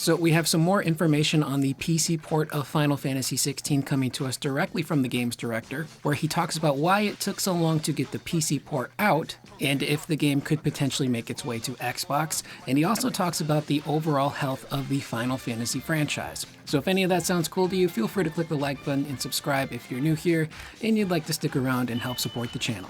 So we have some more information on the PC port of Final Fantasy XVI coming to us directly from the game's director, where he talks about why it took so long to get the PC port out, and if the game could potentially make its way to Xbox, and he also talks about the overall health of the Final Fantasy franchise. So if any of that sounds cool to you, feel free to click the like button and subscribe if you're new here and you'd like to stick around and help support the channel.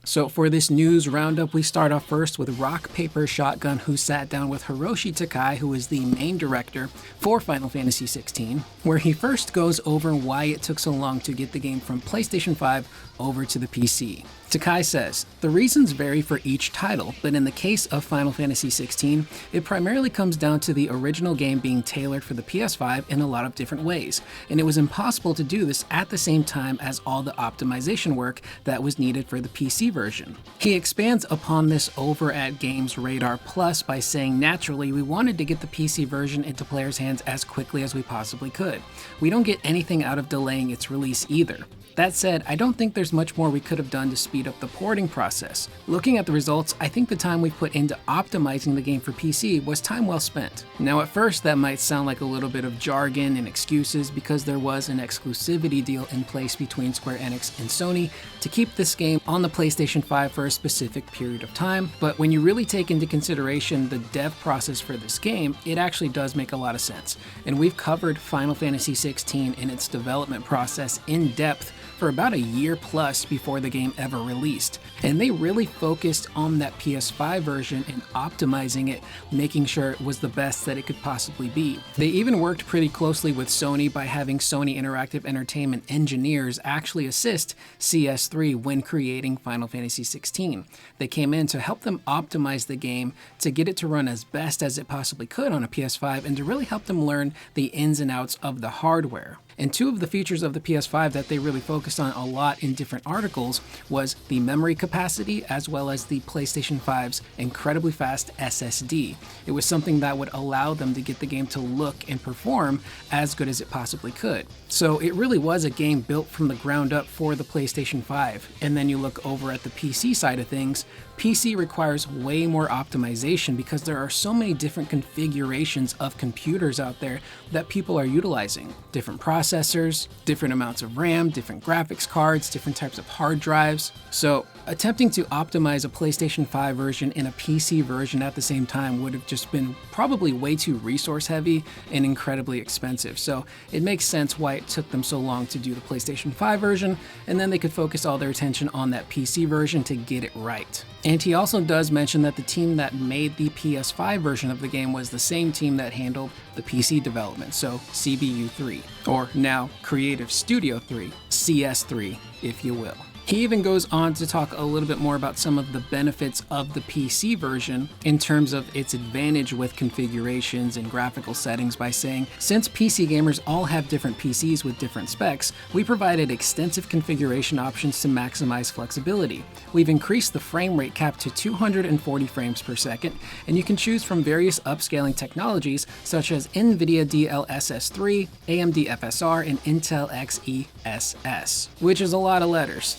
So for this news roundup, we start off first with Rock Paper Shotgun, who sat down with Hiroshi Takai, who is the main director for Final Fantasy XVI, where he first goes over why it took so long to get the game from PlayStation 5 over to the PC. Takai says, "The reasons vary for each title, but in the case of Final Fantasy XVI, it primarily comes down to the original game being tailored for the PS5 in a lot of different ways, and it was impossible to do this at the same time as all the optimization work that was needed for the PC version." He expands upon this over at Games Radar Plus by saying, "Naturally, we wanted to get the PC version into players' hands as quickly as we possibly could. We don't get anything out of delaying its release either. That said, I don't think there's much more we could have done to speed up the porting process. Looking at the results, I think the time we put into optimizing the game for PC was time well spent." Now at first that might sound like a little bit of jargon and excuses because there was an exclusivity deal in place between Square Enix and Sony to keep this game on the PlayStation 5 for a specific period of time, but when you really take into consideration the dev process for this game, it actually does make a lot of sense. And we've covered Final Fantasy XVI and its development process in depth for about a year plus before the game ever released. And they really focused on that PS5 version and optimizing it, making sure it was the best that it could possibly be. They even worked pretty closely with Sony by having Sony Interactive Entertainment engineers actually assist CS3 when creating Final Fantasy XVI. They came in to help them optimize the game to get it to run as best as it possibly could on a PS5 and to really help them learn the ins and outs of the hardware. And two of the features of the PS5 that they really focused on a lot in different articles was the memory capacity as well as the PlayStation 5's incredibly fast SSD. It was something that would allow them to get the game to look and perform as good as it possibly could. So it really was a game built from the ground up for the PlayStation 5. And then you look over at the PC side of things, PC requires way more optimization because there are so many different configurations of computers out there that people are utilizing. Different processors, different amounts of RAM, different graphics cards, different types of hard drives. So attempting to optimize a PlayStation 5 version and a PC version at the same time would have just been probably way too resource heavy and incredibly expensive. So it makes sense why it took them so long to do the PlayStation 5 version, and then they could focus all their attention on that PC version to get it right. And he also does mention that the team that made the PS5 version of the game was the same team that handled the PC development, so CBU3, or now Creative Studio 3, CS3, if you will. He even goes on to talk a little bit more about some of the benefits of the PC version in terms of its advantage with configurations and graphical settings by saying, "Since PC gamers all have different PCs with different specs, we provided extensive configuration options to maximize flexibility. We've increased the frame rate cap to 240 frames per second, and you can choose from various upscaling technologies such as NVIDIA DLSS3, AMD FSR, and Intel XeSS, which is a lot of letters.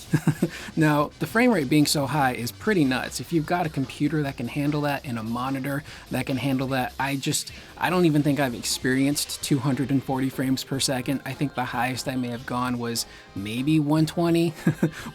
Now, the frame rate being so high is pretty nuts. If you've got a computer that can handle that and a monitor that can handle that, I don't even think I've experienced 240 frames per second. I think the highest I may have gone was maybe 120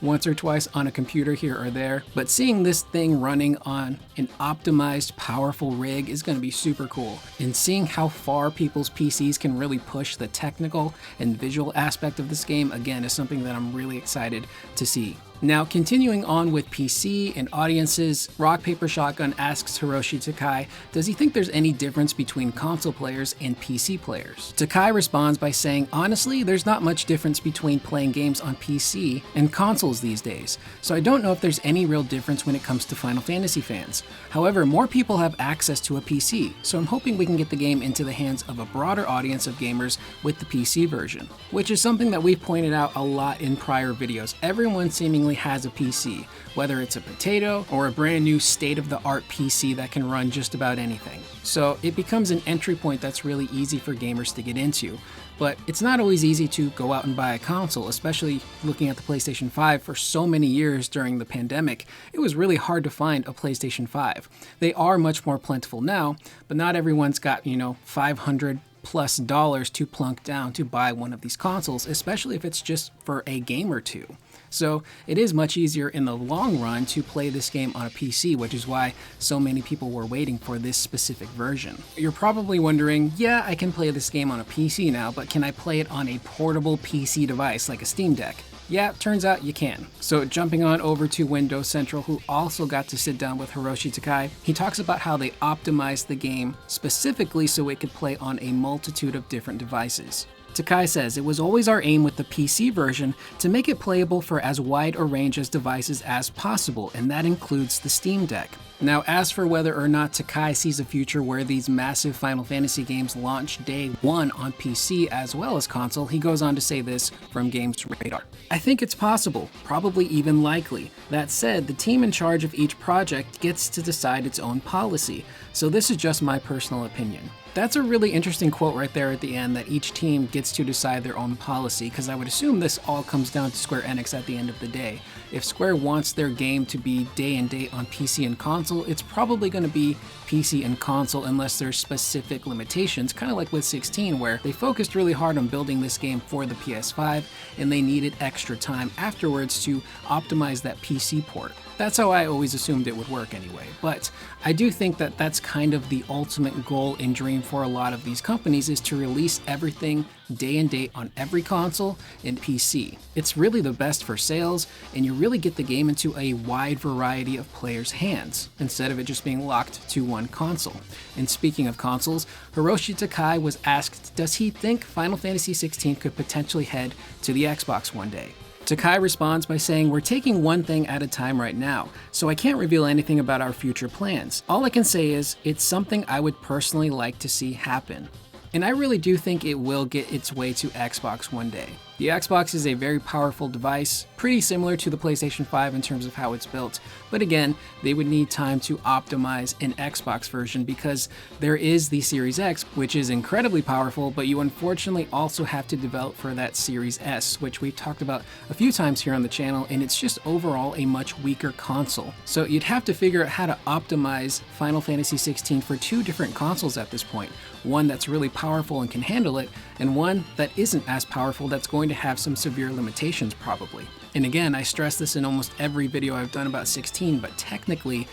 once or twice on a computer here or there. But seeing this thing running on an optimized, powerful rig is going to be super cool. And seeing how far people's PCs can really push the technical and visual aspect of this game, again, is something that I'm really excited to see. Now, continuing on with PC and audiences, Rock Paper Shotgun asks Hiroshi Takai, does he think there's any difference between console players and PC players? Takai responds by saying, honestly, there's not much difference between playing games on PC and consoles these days, so I don't know if there's any real difference when it comes to Final Fantasy fans. However, more people have access to a PC, so I'm hoping we can get the game into the hands of a broader audience of gamers with the PC version, which is something that we've pointed out a lot in prior videos. Everyone seemingly finally has a PC, whether it's a potato or a brand new state-of-the-art PC that can run just about anything. So it becomes an entry point that's really easy for gamers to get into. But it's not always easy to go out and buy a console, especially looking at the PlayStation 5 for so many years during the pandemic. It was really hard to find a PlayStation 5. They are much more plentiful now, but not everyone's got, $500+ to plunk down to buy one of these consoles, especially if it's just for a game or two. So it is much easier in the long run to play this game on a PC, which is why so many people were waiting for this specific version. You're probably wondering, yeah, I can play this game on a PC now, but can I play it on a portable PC device like a Steam Deck? Yeah, turns out you can. So jumping on over to Windows Central, who also got to sit down with Hiroshi Takai, he talks about how they optimized the game specifically so it could play on a multitude of different devices. Takai says it was always our aim with the PC version to make it playable for as wide a range of devices as possible, and that includes the Steam Deck. Now, as for whether or not Takai sees a future where these massive Final Fantasy games launch day one on PC as well as console, he goes on to say this from Games Radar. I think it's possible, probably even likely. That said, the team in charge of each project gets to decide its own policy, so this is just my personal opinion. That's a really interesting quote right there at the end, that each team gets to decide their own policy, because I would assume this all comes down to Square Enix at the end of the day. If Square wants their game to be day and date on PC and console, it's probably going to be PC and console unless there's specific limitations, kind of like with 16, where they focused really hard on building this game for the PS5 and they needed extra time afterwards to optimize that PC port. That's how I always assumed it would work anyway, but I do think that that's kind of the ultimate goal and dream for a lot of these companies, is to release everything day and date on every console and PC. It's really the best for sales, and you really get the game into a wide variety of players' hands, instead of it just being locked to one console. And speaking of consoles, Hiroshi Takai was asked, does he think Final Fantasy XVI could potentially head to the Xbox one day? Takai responds by saying, we're taking one thing at a time right now, so I can't reveal anything about our future plans. All I can say is, it's something I would personally like to see happen. And I really do think it will get its way to Xbox one day. The Xbox is a very powerful device, pretty similar to the PlayStation 5 in terms of how it's built, but again, they would need time to optimize an Xbox version, because there is the Series X, which is incredibly powerful, but you unfortunately also have to develop for that Series S, which we've talked about a few times here on the channel, and it's just overall a much weaker console. So you'd have to figure out how to optimize Final Fantasy XVI for two different consoles at this point. One that's really powerful and can handle it, and one that isn't as powerful that's going to have some severe limitations probably. And again, I stress this in almost every video I've done about 16, but technically,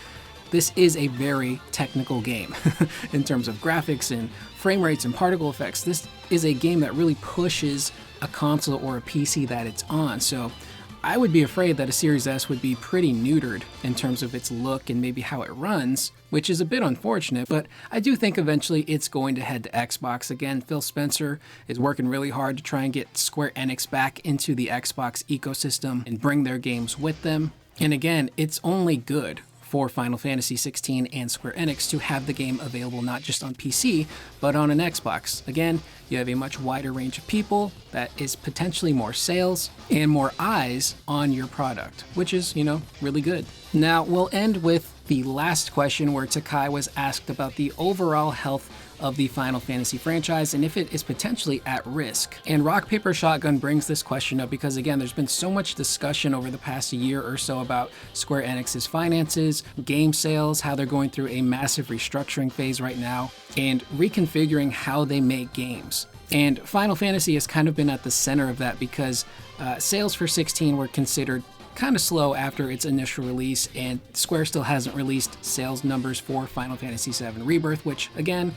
this is a very technical game in terms of graphics and frame rates and particle effects. This is a game that really pushes a console or a PC that it's on. So I would be afraid that a Series S would be pretty neutered in terms of its look and maybe how it runs, which is a bit unfortunate, but I do think eventually it's going to head to Xbox. Again, Phil Spencer is working really hard to try and get Square Enix back into the Xbox ecosystem and bring their games with them. And again, it's only good for Final Fantasy XVI and Square Enix to have the game available not just on PC, but on an Xbox. Again, you have a much wider range of people, that is potentially more sales and more eyes on your product, which is, really good. Now, we'll end with the last question, where Takai was asked about the overall health of the Final Fantasy franchise and if it is potentially at risk. And Rock Paper Shotgun brings this question up because, again, there's been so much discussion over the past year or so about Square Enix's finances, game sales, how they're going through a massive restructuring phase right now, and reconfiguring how they make games. And Final Fantasy has kind of been at the center of that, because sales for 16 were considered kind of slow after its initial release, and Square still hasn't released sales numbers for Final Fantasy VII Rebirth, which again,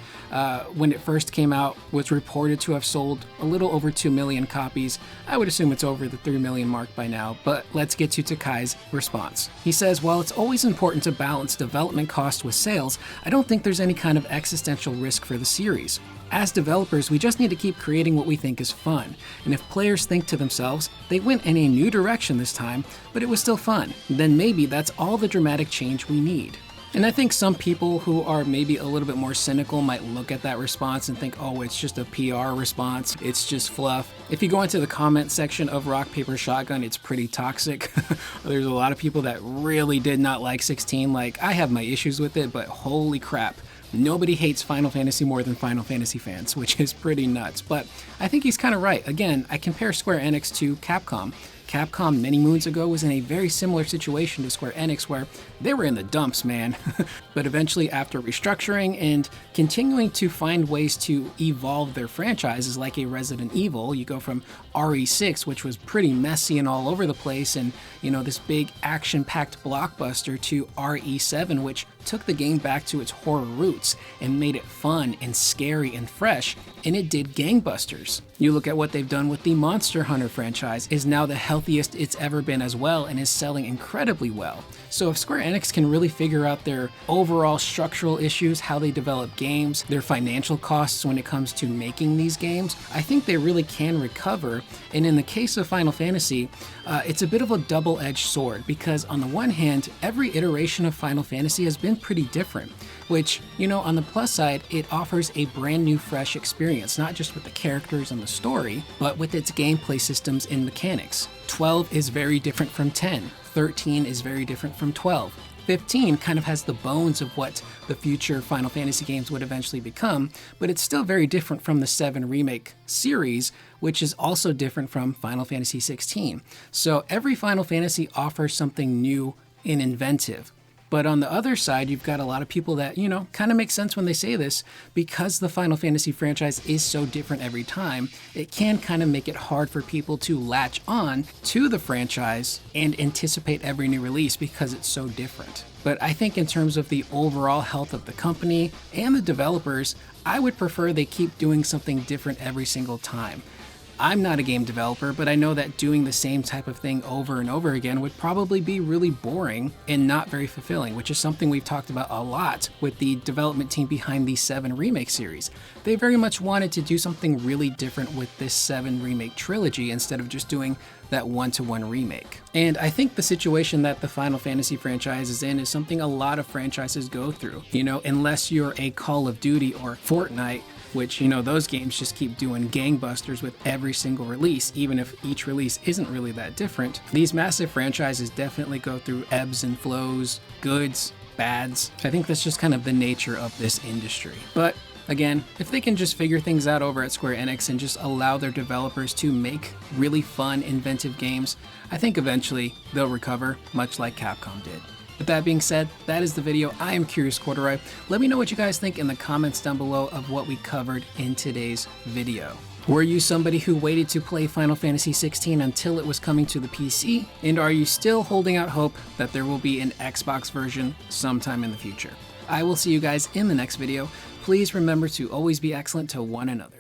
when it first came out, was reported to have sold a little over 2 million copies. I would assume it's over the 3 million mark by now, but let's get to Takai's response. He says, while it's always important to balance development cost with sales, I don't think there's any kind of existential risk for the series. As developers, we just need to keep creating what we think is fun, and if players think to themselves, they went in a new direction this time, but it was still fun, then maybe that's all the dramatic change we need. And I think some people who are maybe a little bit more cynical might look at that response and think, oh, it's just a PR response, it's just fluff. If you go into the comment section of Rock, Paper, Shotgun, it's pretty toxic. There's a lot of people that really did not like 16. Like, I have my issues with it, but holy crap. Nobody hates Final Fantasy more than Final Fantasy fans, which is pretty nuts. But I think he's kind of right. Again, I compare Square Enix to Capcom. Capcom many moons ago was in a very similar situation to Square Enix where they were in the dumps, man. But eventually, after restructuring and continuing to find ways to evolve their franchises, like a Resident Evil, you go from RE6, which was pretty messy and all over the place, and this big action-packed blockbuster, to RE7, which took the game back to its horror roots and made it fun and scary and fresh, and it did gangbusters. You look at what they've done with the Monster Hunter franchise, is now the healthiest it's ever been as well and is selling incredibly well. So if Square Enix can really figure out their overall structural issues, how they develop games, their financial costs when it comes to making these games, I think they really can recover. And in the case of Final Fantasy, it's a bit of a double-edged sword, because on the one hand, every iteration of Final Fantasy has been pretty different, which, on the plus side, it offers a brand new fresh experience, not just with the characters and the story, but with its gameplay systems and mechanics. 12 is very different from 10, 13 is very different from 12. 15 kind of has the bones of what the future Final Fantasy games would eventually become, but it's still very different from the 7 remake series, which is also different from Final Fantasy 16. So every Final Fantasy offers something new and inventive. But on the other side, you've got a lot of people that, kind of make sense when they say this, because the Final Fantasy franchise is so different every time, it can kind of make it hard for people to latch on to the franchise and anticipate every new release because it's so different. But I think in terms of the overall health of the company and the developers, I would prefer they keep doing something different every single time. I'm not a game developer, but I know that doing the same type of thing over and over again would probably be really boring and not very fulfilling, which is something we've talked about a lot with the development team behind the 7 remake series. They very much wanted to do something really different with this 7 remake trilogy instead of just doing that one-to-one remake. And I think the situation that the Final Fantasy franchise is in is something a lot of franchises go through. Unless you're a Call of Duty or Fortnite, which, those games just keep doing gangbusters with every single release, even if each release isn't really that different. These massive franchises definitely go through ebbs and flows, goods, bads. I think that's just kind of the nature of this industry. But again, if they can just figure things out over at Square Enix and just allow their developers to make really fun, inventive games, I think eventually they'll recover, much like Capcom did. With that being said, that is the video. I am Curious Corduroy. Let me know what you guys think in the comments down below of what we covered in today's video. Were you somebody who waited to play Final Fantasy XVI until it was coming to the PC? And are you still holding out hope that there will be an Xbox version sometime in the future? I will see you guys in the next video. Please remember to always be excellent to one another.